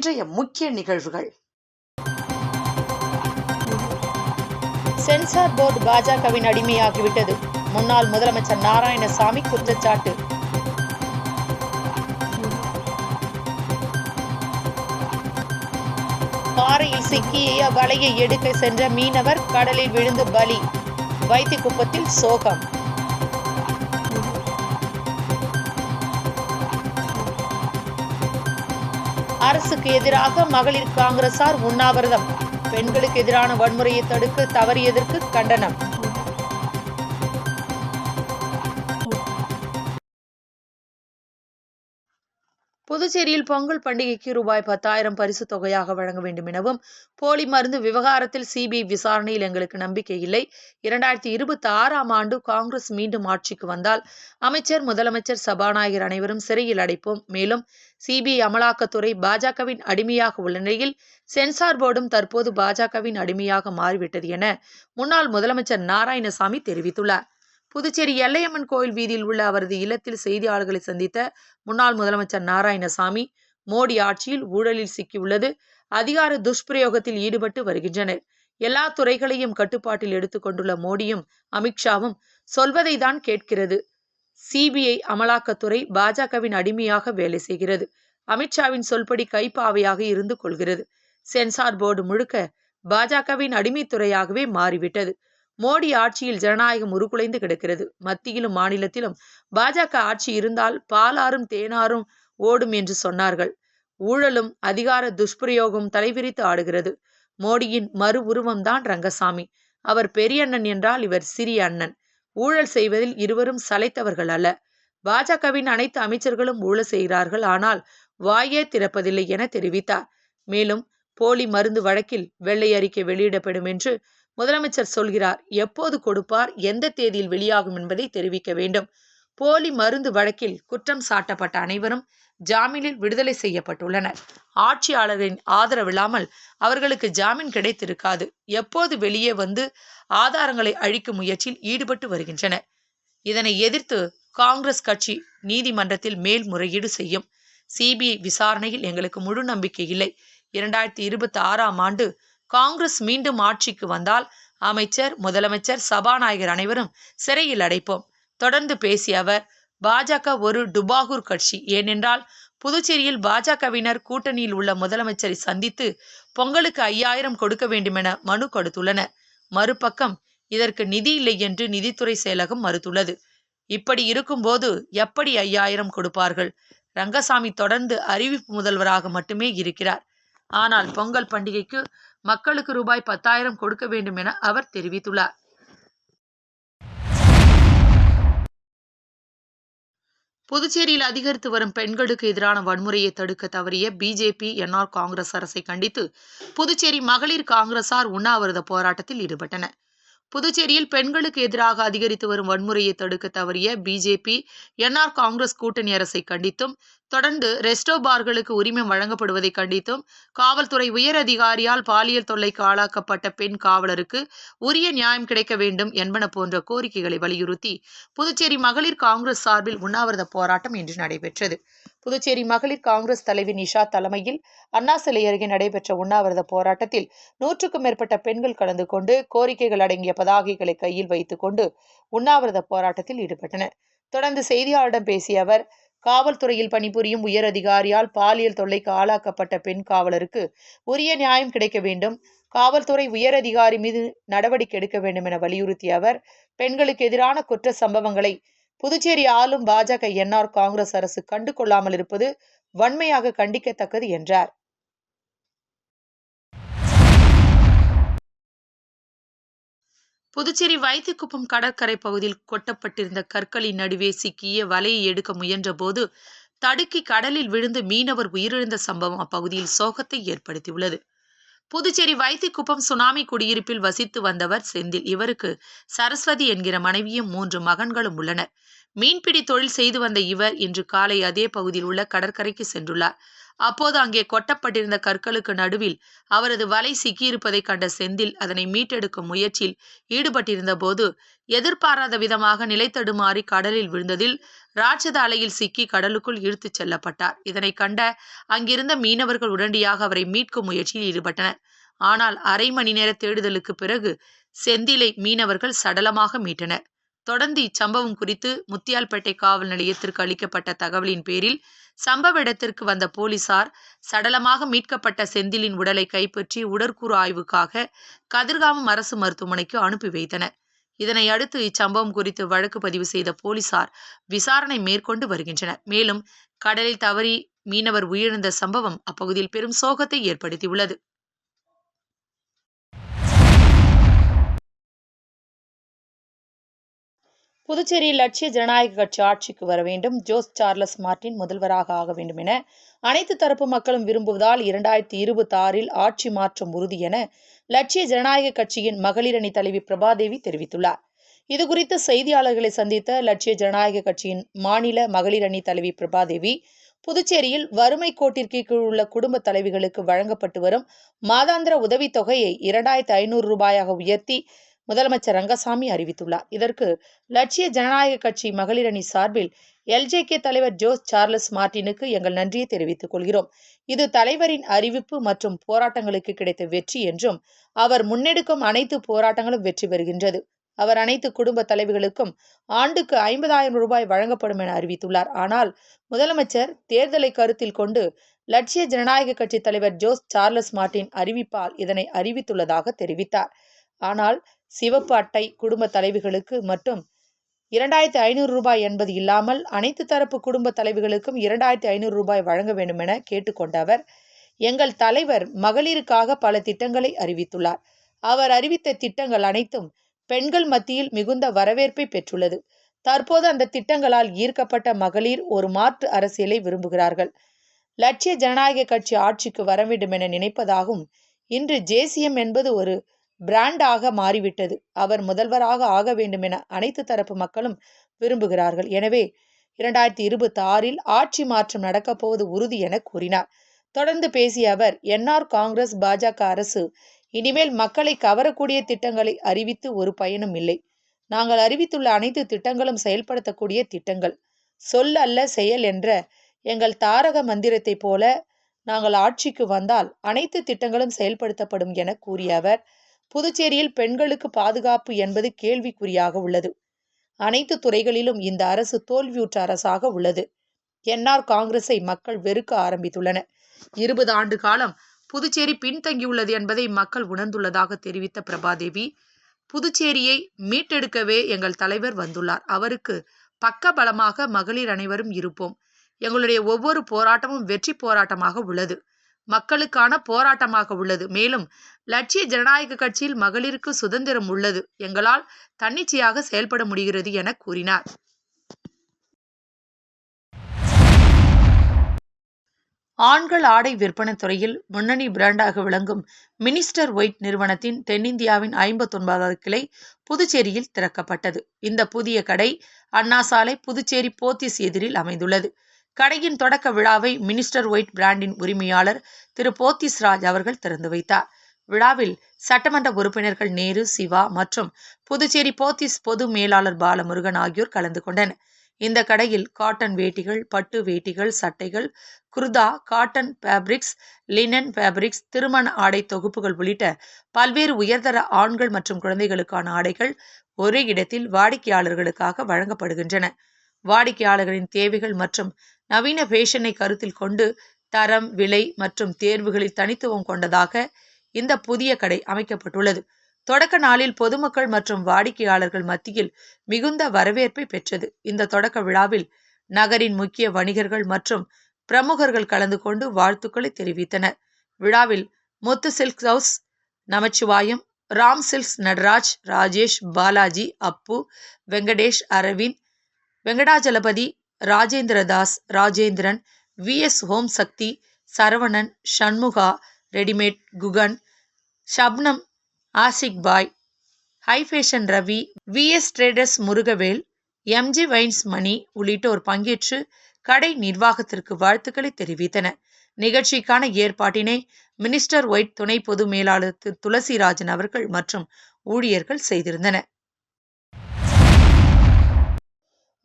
இன்றைய முக்கிய நிகழ்வுகள். சென்சார் போர்டு பாஜகவின் அடிமையாகிவிட்டது. முன்னாள் முதலமைச்சர் நாராயணசாமி குற்றச்சாட்டு. பாறையில் சிக்கிய வலையை எடுக்க சென்ற மீனவர் கடலில் விழுந்து பலி. வைத்திக்குப்பத்தில் சோகம். அரசுக்கு எதிராக மகளிர் காங்கிரசார் உண்ணாவிரதம். பெண்களுக்கு எதிரான வன்முறையை தடுக்க தவறியதற்கு கண்டனம். புதுச்சேரியில் பொங்கல் பண்டிகைக்கு ரூபாய் 10,000 பரிசு தொகையாக வழங்க வேண்டும் எனவும், போலி மருந்து விவகாரத்தில் சிபிஐ விசாரணையில் எங்களுக்கு நம்பிக்கை இல்லை. 2026ஆம் ஆண்டு காங்கிரஸ் மீண்டும் ஆட்சிக்கு வந்தால் அமைச்சர், முதலமைச்சர், சபாநாயகர் அனைவரும் சிறையில் அடைப்போம். மேலும் சிபிஐ அமலாக்கத்துறை பாஜகவின் அடிமையாக உள்ள நிலையில் சென்சார் போர்டும் தற்போது பாஜகவின் அடிமையாக மாறிவிட்டது என முன்னாள் முதலமைச்சர் நாராயணசாமி தெரிவித்துள்ளார். புதுச்சேரி எல்லையம்மன் கோயில் வீதியில் உள்ள அவரது இல்லத்தில் செய்தியாளர்களை சந்தித்த முன்னாள் முதலமைச்சர் நாராயணசாமி, மோடி ஆட்சியில் ஊழலில் சிக்கியுள்ளது, அதிகார துஷ்பிரயோகத்தில் ஈடுபட்டு வருகின்றனர். எல்லா துறைகளையும் கட்டுப்பாட்டில் எடுத்துக் கொண்டுள்ள மோடியும் அமித்ஷாவும் சொல்வதை தான் கேட்கிறது. சிபிஐ அமலாக்கத்துறை பாஜகவின் அடிமையாக வேலை செய்கிறது. அமித்ஷாவின் சொல்படி கைப்பாவையாக இருந்து கொள்கிறது. சென்சார் போர்டு முழுக்க பாஜகவின் அடிமைத்துறையாகவே மாறிவிட்டது. மோடி ஆட்சியில் ஜனநாயகம் உருக்குலைந்து கிடக்கிறது. மத்தியிலும் மாநிலத்திலும் பாஜக ஆட்சி இருந்தால் பாலாறும் தேனாரும் ஓடும் என்று சொன்னார்கள். ஊழலும் அதிகார துஷ்பிரயோகம் தலைவிரித்து ஆடுகிறது. மோடியின் மறு உருவம்தான் ரங்கசாமி. அவர் பெரிய அண்ணன் என்றால் இவர் சிறிய அண்ணன். ஊழல் செய்வதில் இருவரும் சளைத்தவர்கள் அல்ல. பாஜகவின் அனைத்து அமைச்சர்களும் ஊழல் செய்கிறார்கள், ஆனால் வாயே திறப்பதில்லை என தெரிவித்தார். மேலும் போலி மருந்து வழக்கில் வெள்ளை அறிக்கை வெளியிடப்படும் என்று முதலமைச்சர் சொல்கிறார். எப்போது கொடுப்பார், எந்த தேதியில் வெளியாகும் என்பதை தெரிவிக்க வேண்டும். போலி மருந்து வழக்கில் குற்றம் சாட்டப்பட்ட அனைவரும் ஜாமீனில் விடுதலை செய்யப்பட்டுள்ளனர். ஆட்சியாளரின் ஆதரவில்லாமல் அவர்களுக்கு ஜாமீன் கிடைத்திருக்காது. எப்போது வெளியே வந்து ஆதாரங்களை அழிக்கும் முயற்சியில் ஈடுபட்டு வருகின்றனர். இதனை எதிர்த்து காங்கிரஸ் கட்சி நீதிமன்றத்தில் மேல்முறையீடு செய்யும். சிபிஐ விசாரணையில் எங்களுக்கு முழு நம்பிக்கை இல்லை. 2026ஆம் ஆண்டு காங்கிரஸ் மீண்டும் ஆட்சிக்கு வந்தால் அமைச்சர், முதலமைச்சர், சபாநாயகர் அனைவரும் சிறையில் அடைப்போம். தொடர்ந்து பேசிய அவர், பாஜக ஒரு டுபாகூர் கட்சி. ஏனென்றால் புதுச்சேரியில் பாஜகவினர் கூட்டணியில் உள்ள முதலமைச்சரை சந்தித்து பொங்கலுக்கு 5,000 கொடுக்க வேண்டுமென மனு கொடுத்துள்ளனர். மறுபக்கம் இதற்கு நிதி இல்லை என்று நிதித்துறை செயலகம் மறுத்துள்ளது. இப்படி இருக்கும்போது எப்படி 5,000 கொடுப்பார்கள்? ரங்கசாமி தொடர்ந்து அறிவிப்பு முதல்வராக மட்டுமே இருக்கிறார். ஆனால் பொங்கல் பண்டிகைக்கு மக்களுக்கு ரூபாய் 10,000 கொடுக்க வேண்டும் என அவர் தெரிவித்துள்ளார். புதுச்சேரியில் அதிகரித்து வரும் பெண்களுக்கு எதிரான வன்முறையை தடுக்க தவறிய பிஜேபி, என்ஆர் காங்கிரஸ் அரசை கண்டித்து புதுச்சேரி மகளிர் காங்கிரசார் உண்ணாவிரத போராட்டத்தில் ஈடுபட்டனர். புதுச்சேரியில் பெண்களுக்கு எதிராக அதிகரித்து வரும் வன்முறையை தடுக்க தவறிய பிஜேபி, என்ஆர் காங்கிரஸ் கூட்டணி அரசை கண்டித்தும், தொடர்ந்து ரெஸ்டோ பார்களுக்கு உரிமை வழங்கப்படுவதை கண்டித்தும், காவல்துறை உயர் அதிகாரியால் பாலியல் தொல்லைக்கு ஆளாக்கப்பட்ட பெண் காவலருக்கு உரிய நியாயம் கிடைக்க வேண்டும் என்பன போன்ற கோரிக்கைகளை வலியுறுத்தி புதுச்சேரி மகளிர் காங்கிரஸ் சார்பில் உண்ணாவிரத போராட்டம் இன்று நடைபெற்றது. புதுச்சேரி மகளிர் காங்கிரஸ் தலைவி நிஷா தலைமையில் அண்ணா சிலை அருகே நடைபெற்ற உண்ணாவிரத போராட்டத்தில் 100க்கும் மேற்பட்ட பெண்கள் கலந்து கொண்டு கோரிக்கைகள் அடங்கிய பதாகைகளை கையில் வைத்துக் கொண்டு உண்ணாவிரத போராட்டத்தில் ஈடுபட்டனர். தொடர்ந்து செய்தியாளரிடம் பேசிய அவர், காவல்துறையில் பணிபுரியும் உயர் அதிகாரியால் பாலியல் தொல்லைக்கு ஆளாக்கப்பட்ட பெண் காவலருக்கு உரிய நியாயம் கிடைக்க வேண்டும், காவல்துறை உயர் அதிகாரி மீது நடவடிக்கை எடுக்க வேண்டும் என வலியுறுத்திய அவர், பெண்களுக்கு எதிரான குற்ற சம்பவங்களை புதுச்சேரி ஆளும் பாஜக, என்ஆர் காங்கிரஸ் அரசு கண்டு கொள்ளாமல் இருப்பது வன்மையாக கண்டிக்கத்தக்கது என்றார். புதுச்சேரி வைத்திக்குப்பம் கடற்கரை பகுதியில் கொட்டப்பட்டிருந்த கற்களின் நடுவே சிக்கிய வலையை எடுக்க முயன்ற போது தடுக்கி கடலில் விழுந்து மீனவர் உயிரிழந்த சம்பவம் அப்பகுதியில் சோகத்தை ஏற்படுத்தியுள்ளது. புதுச்சேரி வைத்திக்குப்பம் சுனாமி குடியிருப்பில் வசித்து வந்தவர் செந்தில். இவருக்கு சரஸ்வதி என்கிற மனைவியும் 3 மகன்களும் உள்ளனர். மீன்பிடி தொழில் செய்து வந்த இவர் இன்று காலை அதே பகுதியில் உள்ள கடற்கரைக்கு சென்றுள்ளார். அப்போது அங்கே கொட்டப்பட்டிருந்த கற்களுக்கு நடுவில் அவரது வலை சிக்கியிருப்பதை கண்ட செந்தில் அதனை மீட்டெடுக்கும் முயற்சியில் ஈடுபட்டிருந்த போது எதிர்பாராத விதமாக நிலைத்தடுமாறி கடலில் விழுந்ததில் ராட்சத அலையில் சிக்கி கடலுக்குள் இழுத்துச் செல்லப்பட்டார். இதனை கண்ட அங்கிருந்த மீனவர்கள் உடனடியாக அவரை மீட்கும் முயற்சியில் ஈடுபட்டனர். ஆனால் அரை மணி நேர தேடுதலுக்கு பிறகு செந்திலை மீனவர்கள் சடலமாக மீட்டனர். தொடர்ந்து இச்சம்பவம் குறித்து முத்தியால்பேட்டை காவல் நிலையத்திற்கு அளிக்கப்பட்ட தகவலின் பேரில் சம்பவ இடத்திற்கு வந்த போலீசார் சடலமாக மீட்கப்பட்ட செந்திலின் உடலை கைப்பற்றி உடற்கூறு ஆய்வுக்காக கதிர்காமம் அரசு மருத்துவமனைக்கு அனுப்பி வைத்தனர். இதனை அடுத்து இச்சம்பவம் குறித்து வழக்கு பதிவு செய்த போலீசார் விசாரணை மேற்கொண்டு வருகின்றனர். மேலும் கடலில் தவறி மீனவர் உயிரிழந்த சம்பவம் அப்பகுதியில் பெரும் சோகத்தை ஏற்படுத்தியுள்ளது. புதுச்சேரியில் லட்சிய ஜனநாயக கட்சி ஆட்சிக்கு வர வேண்டும். ஜோஸ் சார்லஸ் மார்டின் முதல்வராக ஆக வேண்டும் என அனைத்து தரப்பு மக்களும் விரும்புவதால் 2026 ஆட்சி மாற்றம் உறுதி என லட்சிய ஜனநாயக கட்சியின் மகளிர் அணி தலைவி பிரபாதேவி தெரிவித்துள்ளார். இதுகுறித்து செய்தியாளர்களை சந்தித்த லட்சிய ஜனநாயக கட்சியின் மாநில மகளிர் அணி தலைவி பிரபாதேவி, புதுச்சேரியில் வறுமை கோட்டிற்கு கீழ் உள்ள குடும்ப தலைவிகளுக்கு வழங்கப்பட்டு வரும் மாதாந்திர உதவித்தொகையை 2500 ரூபாயாக உயர்த்தி முதலமைச்சர் ரங்கசாமி அறிவித்துள்ளார். இதற்கு லட்சிய ஜனநாயக கட்சி மகளிர் அணி சார்பில் எல்ஜேகே தலைவர் ஜோஸ் சார்லஸ் மார்டினுக்கு எங்கள் நன்றியை தெரிவித்துக் கொள்கிறோம். இது தலைவரின் அறிவிப்பு மற்றும் போராட்டங்களுக்கு கிடைத்த வெற்றி என்றும் அவர் முன்னெடுக்கும் அனைத்து போராட்டங்களும் வெற்றி பெறுகின்றது. அவர் அனைத்து குடும்ப தலைவிகளுக்கும் ஆண்டுக்கு 50,000 ரூபாய் வழங்கப்படும் என அறிவித்துள்ளார். ஆனால் முதலமைச்சர் தேர்தலை கருத்தில் கொண்டு லட்சிய ஜனநாயக கட்சி தலைவர் ஜோஸ் சார்லஸ் மார்டின் அறிவிப்பால் இதனை அறிவித்துள்ளதாக தெரிவித்தார். ஆனால் சிவப்பு அட்டை குடும்ப தலைவிகளுக்கு மட்டும் 2500 ரூபாய் என்பது இல்லாமல் அனைத்து தரப்பு குடும்ப தலைவிகளுக்கும் 2500 ரூபாய் வழங்க வேண்டும் என கேட்டுக்கொண்ட அவர், எங்கள் தலைவர் மகளிருக்காக பல திட்டங்களை அறிவித்துள்ளார். அவர் அறிவித்த திட்டங்கள் அனைத்தும் பெண்கள் மத்தியில் மிகுந்த வரவேற்பை பெற்றுள்ளது. தற்போது அந்த திட்டங்களால் ஈர்க்கப்பட்ட மகளிர் ஒரு மாற்று அரசியலை விரும்புகிறார்கள். லட்சிய ஜனநாயக கட்சி ஆட்சிக்கு வர வேண்டும் என நினைப்பதாகவும், இன்று ஜேசிஎம் என்பது ஒரு பிராண்டாக மாறிவிட்டது. அவர் முதல்வராக ஆக வேண்டும் என அனைத்து தரப்பு மக்களும் விரும்புகிறார்கள். எனவே 2026 ஆட்சி மாற்றம் நடக்கப் போவது உறுதி என கூறினார். தொடர்ந்து பேசிய அவர், என்ஆர் காங்கிரஸ் பாஜக அரசு இனிமேல் மக்களை கவரக்கூடிய திட்டங்களை அறிவித்து ஒரு பயனும் இல்லை. நாங்கள் அறிவித்துள்ள அனைத்து திட்டங்களும் செயல்படுத்தக்கூடிய திட்டங்கள். சொல் அல்ல செயல் என்ற எங்கள் தாரக மந்திரத்தை போல நாங்கள் ஆட்சிக்கு வந்தால் அனைத்து திட்டங்களும் செயல்படுத்தப்படும் என கூறிய அவர், புதுச்சேரியில் பெண்களுக்கு பாதுகாப்பு என்பது கேள்விக்குறியாக உள்ளது. அனைத்து துறைகளிலும் இந்த அரசு தோல்வியுற்ற அரசாக உள்ளது. என்ஆர் காங்கிரஸை மக்கள் வெறுக்க ஆரம்பித்துள்ளனர். 20 ஆண்டு காலம் புதுச்சேரி பின்தங்கியுள்ளது என்பதை மக்கள் உணர்ந்துள்ளதாக தெரிவித்த பிரபாதேவி, புதுச்சேரியை மீட்டெடுக்கவே எங்கள் தலைவர் வந்துள்ளார். அவருக்கு பக்க பலமாக மகளிர் அனைவரும் இருப்போம். எங்களுடைய ஒவ்வொரு போராட்டமும் வெற்றி போராட்டமாக உள்ளது. மக்களுக்கான போராட்டமாக உள்ளது. மேலும் லட்சிய ஜனநாயக கட்சியில் மகளிருக்கு சுதந்திரம் உள்ளது. எங்களால் தன்னிச்சையாக செயல்பட முடிகிறது என கூறினார். ஆண்கள் ஆடை விற்பனை துறையில் முன்னணி பிராண்டாக விளங்கும் மினிஸ்டர் ஒயிட் நிறுவனத்தின் தென்னிந்தியாவின் 59வது கிளை புதுச்சேரியில் திறக்கப்பட்டது. இந்த புதிய கடை அண்ணா சாலை, புதுச்சேரி போத்தீஸ் எதிரில் அமைந்துள்ளது. கடையின் தொடக்க விழாவை மினிஸ்டர் ஒயிட் பிராண்டின் உரிமையாளர் திரு போத்தீஸ் ராஜ் அவர்கள் திறந்து வைத்தார். விழாவில் சட்டமன்ற உறுப்பினர்கள் நேரு, சிவா மற்றும் புதுச்சேரி போத்தீஸ் பொது மேலாளர் பாலமுருகன் ஆகியோர் கலந்து கொண்டனர். இந்த கடையில் காட்டன் வேட்டிகள், பட்டு வேட்டிகள், சட்டைகள், kurta, cotton fabrics, linen fabrics, திருமண ஆடை தொகுப்புகள் உள்ளிட்ட பல்வேறு உயர்தர ஆண்கள் மற்றும் குழந்தைகளுக்கான ஆடைகள் ஒரே இடத்தில் வாடிக்கையாளர்களுக்காக வழங்கப்படுகின்றன. வாடிக்கையாளர்களின் தேவைகள் மற்றும் நவீன ஃபேஷனை கருத்தில் கொண்டு தரம், விலை மற்றும் தேர்வுகளில் தனித்துவம் கொண்டதாக இந்த புதிய கடை அமைக்கப்பட்டுள்ளது. தொடக்க நாளில் பொதுமக்கள் மற்றும் வாடிக்கையாளர்கள் மத்தியில் மிகுந்த வரவேற்பை பெற்றது. இந்த தொடக்க விழாவில் நகரின் முக்கிய வணிகர்கள் மற்றும் பிரமுகர்கள் கலந்து கொண்டு வாழ்த்துக்களை தெரிவித்தனர். விழாவில் Muthu silk house Namachivayam, Ram silks Nataraj, Rajesh, Balaji, Appu, Venkatesh, Aravind, Venkatajalapathi, Rajendradas, Rajendran, VS home Sakthi, Saravanan, Shanmuga, readymade, Guhan, Shabnam, Asik Bhai, high fashion Ravi, VS traders Murugavel, MG wines Mani உள்ளிட்டோர் பங்கேற்று கடை நிர்வாகத்திற்கு வாழ்த்துக்களை தெரிவித்தனர். நிகழ்ச்சிக்கான ஏற்பாட்டினை மினிஸ்டர் ஒயிட், துணை பொது மேலாளர் துளசிராஜன் அவர்கள் மற்றும் ஊழியர்கள் செய்திருந்தனர்.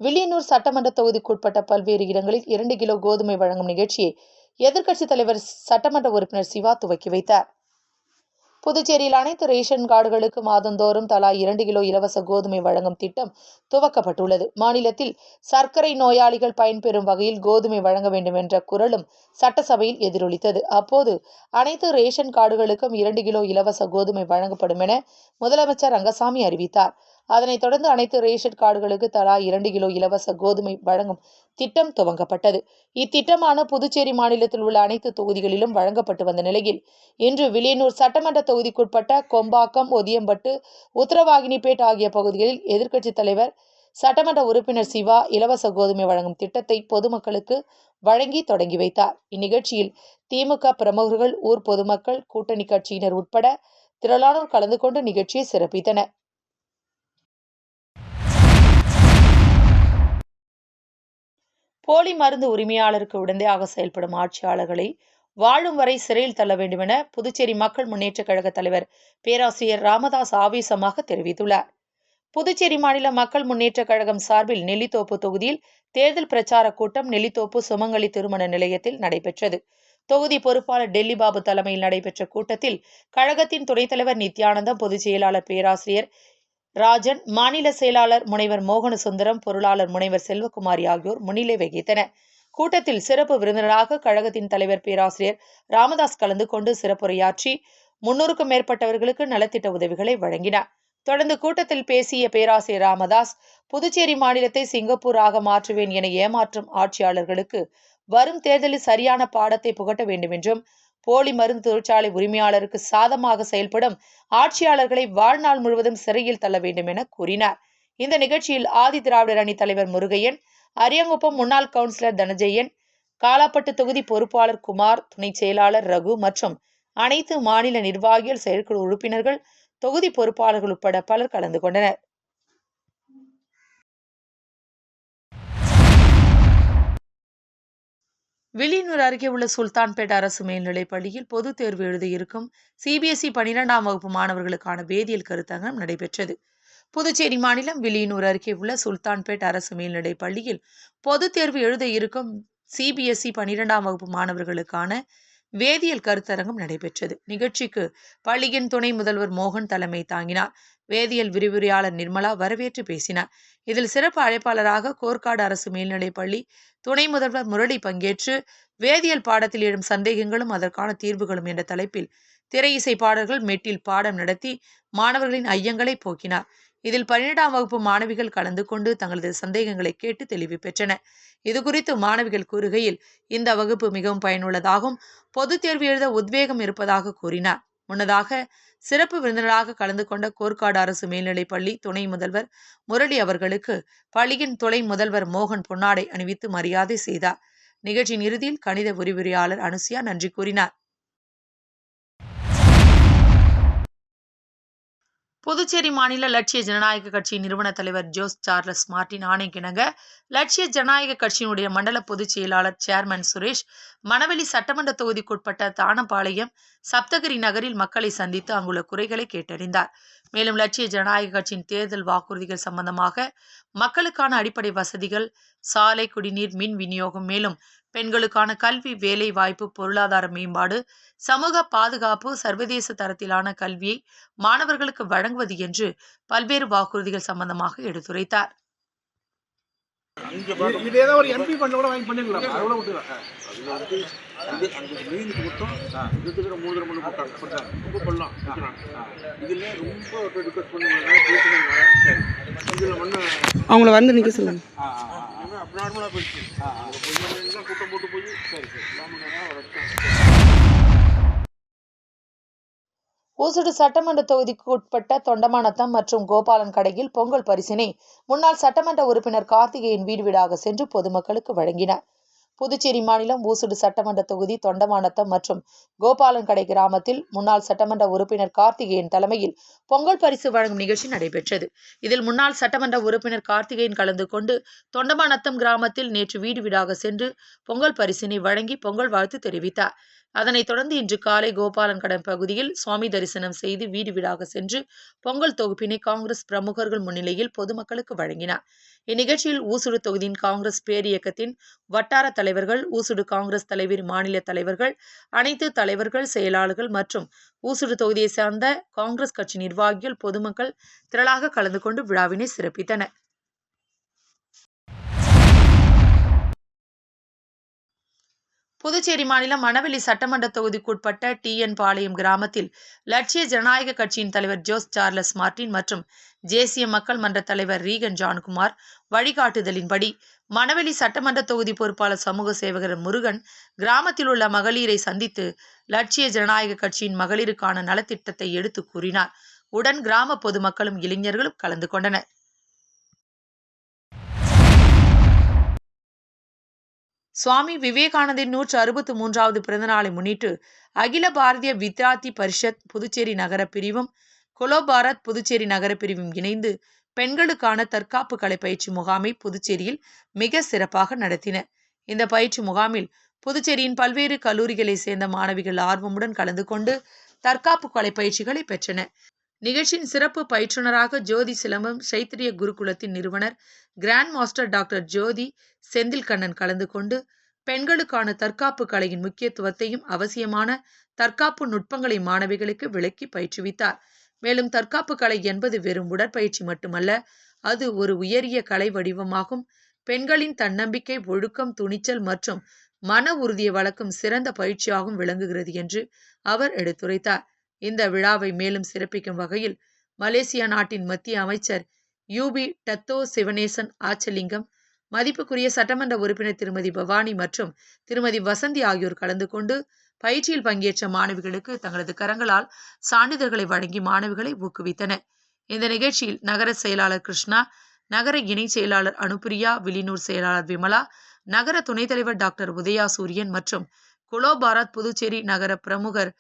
வில்லியனூர் சட்டமன்ற தொகுதிக்குட்பட்ட பல்வேறு இடங்களில் 2 கிலோ கோதுமை வழங்கும் நிகழ்ச்சியை எதிர்க்கட்சித் தலைவர் சட்டமன்ற உறுப்பினர் சிவா துவக்கி வைத்தார். புதுச்சேரியில் அனைத்து ரேஷன் கார்டுகளுக்கு மாதந்தோறும் தலா 2 கிலோ இலவச கோதுமை வழங்கும் திட்டம் துவக்கப்பட்டுள்ளது. மாநிலத்தில் சர்க்கரை நோயாளிகள் பயன்பெறும் வகையில் கோதுமை வழங்க வேண்டும் என்ற குரலும் சட்டசபையில் எதிரொலித்தது. அப்போது அனைத்து ரேஷன் கார்டுகளுக்கும் 2 கிலோ இலவச கோதுமை வழங்கப்படும் என முதலமைச்சர் ரங்கசாமி அறிவித்தார். அதனைத் தொடர்ந்து அனைத்து ரேஷன் கார்டுகளுக்கு தலா 2 கிலோ இலவச கோதுமை வழங்கும் திட்டம் துவங்கப்பட்டது. இத்திட்டமான புதுச்சேரி மாநிலத்தில் உள்ள அனைத்து தொகுதிகளிலும் வழங்கப்பட்டு வந்த நிலையில் இன்று வில்லியனூர் சட்டமன்ற தொகுதிக்குட்பட்ட கொம்பாக்கம், ஒதியம்பட்டு, உத்தரவாகினிப்பேட் ஆகிய பகுதிகளில் எதிர்க்கட்சித் தலைவர் சட்டமன்ற உறுப்பினர் சிவா இலவச கோதுமை வழங்கும் திட்டத்தை பொதுமக்களுக்கு வழங்கி தொடங்கி வைத்தார். இந்நிகழ்ச்சியில் திமுக பிரமுகர்கள், ஊர் பொதுமக்கள், கூட்டணி கட்சியினர் உட்பட திரளானோர் கலந்து கொண்டு நிகழ்ச்சியை சிறப்பித்தனர். போலி மருந்து உரிமையாளருக்கு உடந்தையாக செயல்படும் ஆட்சியாளர்களை வாழும் வரை சிறையில் தள்ள வேண்டும் என புதுச்சேரி மக்கள் முன்னேற்ற கழக தலைவர் பேராசிரியர் ராமதாஸ் ஆவேசமாக தெரிவித்துள்ளார். புதுச்சேரி மாநில மக்கள் முன்னேற்ற கழகம் சார்பில் நெல்லித்தோப்பு தொகுதியில் தேர்தல் பிரச்சார கூட்டம் நெல்லித்தோப்பு சுமங்கலி திருமண நிலையத்தில் நடைபெற்றது. தொகுதி பொறுப்பாளர் டெல்லி பாபு தலைமையில் நடைபெற்ற கூட்டத்தில் கழகத்தின் துணைத் தலைவர் நித்யானந்தம், பொதுச் செயலாளர் பேராசிரியர் ராஜன், மாநில செயலாளர் முனைவர் மோகனசுந்தரம், பொருளாளர் முனைவர் செல்வகுமாரி ஆகியோர் முன்னிலை வகித்தனர். கூட்டத்தில் சிறப்பு விருந்தினராக கழகத்தின் தலைவர் பேராசிரியர் ராமதாஸ் கலந்து கொண்டு சிறப்புரையாற்றி 300க்கும் மேற்பட்டவர்களுக்கு நலத்திட்ட உதவிகளை வழங்கினார். தொடர்ந்து கூட்டத்தில் பேசிய பேராசிரியர் ராமதாஸ், புதுச்சேரி மாநிலத்தை சிங்கப்பூராக மாற்றுவேன் என ஏமாற்றும் ஆட்சியாளர்களுக்கு வரும் தேர்தலில் சரியான பாடத்தை புகட்ட வேண்டும் என்றும், போலி மருந்து தொழிற்சாலை உரிமையாளருக்கு சாதமாக செயல்படும் ஆட்சியாளர்களை வாழ்நாள் முழுவதும் சிறையில் தள்ள வேண்டும் என கூறினார். இந்த நிகழ்ச்சியில் ஆதி திராவிடர் அணி தலைவர் முருகையன், அரியாங்குப்பம் முன்னாள் கவுன்சிலர் தனஜெயன், காலாப்பட்டு தொகுதி பொறுப்பாளர் குமார், துணை செயலாளர் ரகு மற்றும் அனைத்து மாநில நிர்வாகிகள், செயற்குழு உறுப்பினர்கள், தொகுதி பொறுப்பாளர்கள் உட்பட பலர் கலந்து கொண்டனர். வில்லியனூர் அருகே உள்ள சுல்தான்பேட் அரசு மேல்நிலைப் பள்ளியில் பொதுத் தேர்வு எழுதியிருக்கும் சிபிஎஸ்இ 12ஆம் வகுப்பு மாணவர்களுக்கான வேதியியல் கருத்தரங்கம் நடைபெற்றது. புதுச்சேரி மாநிலம் வில்லியனூர் அருகே உள்ள சுல்தான்பேட் அரசு மேல்நிலைப் பள்ளியில் பொதுத் தேர்வு எழுத இருக்கும் சிபிஎஸ்இ 12ஆம் வகுப்பு மாணவர்களுக்கான வேதியியல் கருத்தரங்கம் நடைபெற்றது. நிகழ்ச்சிக்கு பள்ளியின் துணை முதல்வர் மோகன் தலைமை தாங்கினார். வேதியியல் விரிவுரையாளர் நிர்மலா வரவேற்று பேசினார். இதில் சிறப்பு அழைப்பாளராக கோர்க்காடு அரசு மேல்நிலைப் பள்ளி துணை முதல்வர் முரளி பங்கேற்று வேதியியல் பாடத்தில் எழும் சந்தேகங்களும் அதற்கான தீர்வுகளும் என்ற தலைப்பில் திரை இசை பாடல்கள் மெட்டில் பாடம் நடத்தி மாணவர்களின் ஐயங்களை போக்கினார். இதில் 12ஆம் வகுப்பு மாணவிகள் கலந்து கொண்டு தங்களது சந்தேகங்களை கேட்டு தெளிவு பெற்றனர். இதுகுறித்து மாணவிகள் கூறுகையில், இந்த வகுப்பு மிகவும் பயனுள்ளதாகவும் பொதுத் தேர்வு எழுத உத்வேகம் இருப்பதாக கூறினார். முன்னதாக சிறப்பு விருந்தினராக கலந்து கொண்ட கோர்க்காடு அரசு மேல்நிலைப் பள்ளி துணை முதல்வர் முரளி அவர்களுக்கு பள்ளியின் துணை முதல்வர் மோகன் பொன்னாடை அணிவித்து மரியாதை செய்தார். நிகழ்ச்சியின் இறுதியில் கணித விரிவுரையாளர் அனுசியா நன்றி கூறினார். புதுச்சேரி மாநில லட்சிய ஜனநாயக கட்சியின் நிறுவன தலைவர் ஜோஸ் சார்லஸ் மார்டின் ஆணைக்கிணங்க லட்சிய ஜனநாயக கட்சியினுடைய மண்டல பொதுச் செயலாளர் சேர்மன் சுரேஷ் மணவெளி சட்டமன்ற தொகுதிக்குட்பட்ட தானம்பாளையம் சப்தகிரி நகரில் மக்களை சந்தித்து அங்குள்ள குறைகளை கேட்டறிந்தார். மேலும் லட்சிய ஜனநாயக கட்சியின் தேர்தல் வாக்குறுதிகள் சம்பந்தமாக மக்களுக்கான அடிப்படை வசதிகள், சாலை, குடிநீர், மின் விநியோகம், மேலும் பெண்களுக்கான கல்வி, வேலை வாய்ப்பு, பொருளாதார மேம்பாடு, சமூக பாதுகாப்பு, சர்வதேச தரத்திலான கல்வியை மாணவர்களுக்கு வழங்குவது என்று பல்வேறு வாக்குறுதிகள் சம்பந்தமாக எடுத்துரைத்தார். அவங்கள வந்து நிக்க சொல்லுங்க. ஊசுடு சட்டமன்ற தொகுதிக்கு உட்பட்ட தொண்டமானத்தம் மற்றும் கோபாலன் கடையில் பொங்கல் பரிசினை முன்னாள் சட்டமன்ற உறுப்பினர் கார்த்திகேயன் வீடு வீடாக சென்று பொதுமக்களுக்கு வழங்கினார். புதுச்சேரி மாநிலம் ஊசுடு சட்டமன்ற தொகுதி தொண்டமாநத்தம் மற்றும் கோபாலன்கடை கிராமத்தில் முன்னாள் சட்டமன்ற உறுப்பினர் கார்த்திகேயன் தலைமையில் பொங்கல் பரிசு வழங்கும் நிகழ்ச்சி நடைபெற்றது. இதில் முன்னாள் சட்டமன்ற உறுப்பினர் கார்த்திகேயன் கலந்து கொண்டு தொண்டமாநத்தம் கிராமத்தில் நேற்று வீடு வீடாக சென்று பொங்கல் பரிசினை வழங்கி பொங்கல் வாழ்த்து தெரிவித்தார். அதனைத் தொடர்ந்து இன்று காலை கோபாலன்கடை பகுதியில் சுவாமி தரிசனம் செய்து வீடு வீடாக சென்று பொங்கல் தொகுப்பினை காங்கிரஸ் பிரமுகர்கள் முன்னிலையில் பொதுமக்களுக்கு வழங்கினார். இந்நிகழ்ச்சியில் ஊசுடு தொகுதியின் காங்கிரஸ் பேரியக்கத்தின் வட்டார தலைவர்கள், ஊசுடு காங்கிரஸ் தலைவர், மாநில தலைவர்கள், அனைத்து தலைவர்கள், செயலாளர்கள் மற்றும் ஊசுடு தொகுதியை சார்ந்த காங்கிரஸ் கட்சி நிர்வாகிகள், பொதுமக்கள் திரளாக கலந்து கொண்டு விழாவினை சிறப்பித்தனர். புதுச்சேரி மாநிலம் மணவெளி சட்டமன்ற தொகுதிக்குட்பட்ட TN பாளையம் கிராமத்தில் லட்சிய ஜனநாயக கட்சியின் தலைவர் ஜோஸ் சார்லஸ் மார்டின் மற்றும் தேசிய மக்கள் மன்ற தலைவர் ரீகன் ஜான்குமார் வழிகாட்டுதலின்படி மணவெளி சட்டமன்ற தொகுதி பொறுப்பாளர் சமூக சேவகர் முருகன் கிராமத்தில் உள்ள மகளிரை சந்தித்து லட்சிய ஜனநாயக கட்சியின் மகளிருக்கான நலத்திட்டத்தை எடுத்து கூறினார். உடன் கிராம பொதுமக்களும் இளைஞர்களும் கலந்து கொண்டனர். சுவாமி விவேகானந்தின் 163வது பிறந்தநாளை முன்னிட்டு அகில பாரதிய வித்யார்த்தி பரிஷத் புதுச்சேரி நகர பிரிவும் கொலோ பாரத் புதுச்சேரி நகர பிரிவும் இணைந்து பெண்களுக்கான தற்காப்பு கலை பயிற்சி முகாமை புதுச்சேரியில் மிக சிறப்பாக நடத்தின. இந்த பயிற்சி முகாமில் புதுச்சேரியின் பல்வேறு கல்லூரிகளை சேர்ந்த மாணவிகள் ஆர்வமுடன் கலந்து கொண்டு தற்காப்பு கலை பயிற்சிகளை பெற்றன. நிகழ்ச்சியின் சிறப்பு பயிற்றுனராக ஜோதி சிலம்பம் சைத்திரிய குருகுலத்தின் நிறுவனர் கிராண்ட் மாஸ்டர் டாக்டர் ஜோதி செந்தில்கண்ணன் கலந்து கொண்டு பெண்களுக்கான தற்காப்பு கலையின் முக்கியத்துவத்தையும் அவசியமான தற்காப்பு நுட்பங்களை மாணவிகளுக்கு விளக்கி பயிற்றுவித்தார். மேலும் தற்காப்பு கலை என்பது வெறும் உடற்பயிற்சி மட்டுமல்ல, அது ஒரு உயரிய கலை வடிவமாகும். பெண்களின் தன்னம்பிக்கை, ஒழுக்கம், துணிச்சல் மற்றும் மன உறுதியை வளர்க்கும் சிறந்த பயிற்சியாகவும் விளங்குகிறது என்று அவர் எடுத்துரைத்தார். இந்த விழாவை மேலும் சிறப்பிக்கும் வகையில் மலேசியா நாட்டின் மத்திய அமைச்சர் யூபி டத்தோ சிவனேசன் ஆச்சலிங்கம், மதிப்புக்குரிய சட்டமன்ற உறுப்பினர் திருமதி பவானி மற்றும் திருமதி வசந்தி ஆகியோர் கலந்து கொண்டு பயிற்சியில் பங்கேற்ற மாணவிகளுக்கு தங்களது கரங்களால் சான்றிதழ்களை வழங்கி மாணவிகளை ஊக்குவித்தனர். இந்த நிகழ்ச்சியில் நகர செயலாளர் கிருஷ்ணா, நகர இணை செயலாளர் அனுப்பிரியா, வில்லியனூர் செயலாளர் விமலா, நகர துணைத் தலைவர் டாக்டர் உதயா சூரியன் மற்றும் கொலோ பாரத் புதுச்சேரி நகர பிரமுகர்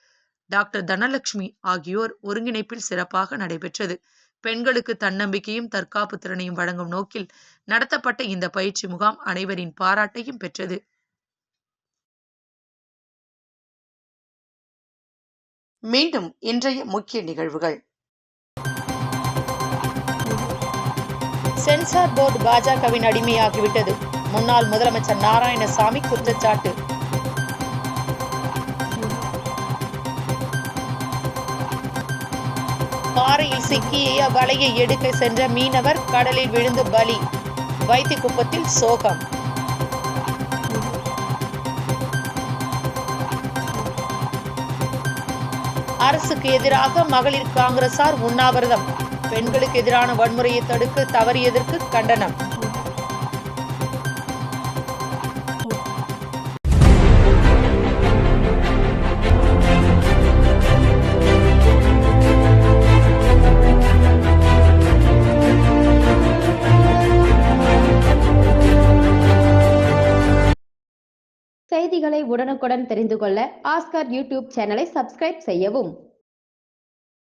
டாக்டர் தனலட்சுமி ஆகியோர் ஒருங்கிணைப்பில் சிறப்பாக நடைபெற்றது. பெண்களுக்கு தன்னம்பிக்கையும் தற்காப்பு திறனையும் வழங்கும் நோக்கில் நடத்தப்பட்ட இந்த பயிற்சி முகாம் அனைவரின் பாராட்டையும் பெற்றது. மீண்டும் இன்றைய முக்கிய நிகழ்வுகள். சென்சார் போர்டு பாஜகவின் அடிமையாகிவிட்டது. முன்னாள் முதலமைச்சர் நாராயணசாமி குற்றச்சாட்டு. பாறையில் சிக்கிய வலையை எடுக்க சென்ற மீனவர் கடலில் விழுந்து பலி. வைத்திக்குப்பத்தில் சோகம். அரசுக்கு எதிராக மகளிர் காங்கிரசார் உண்ணாவிரதம். பெண்களுக்கு எதிரான வன்முறையை தடுக்க தவறியதற்கு கண்டனம். செய்திகளை உடனுக்குடன் தெரிந்து கொள்ள ஆஸ்கார் யூடியூப் சேனலை சப்ஸ்கிரைப் செய்யவும்.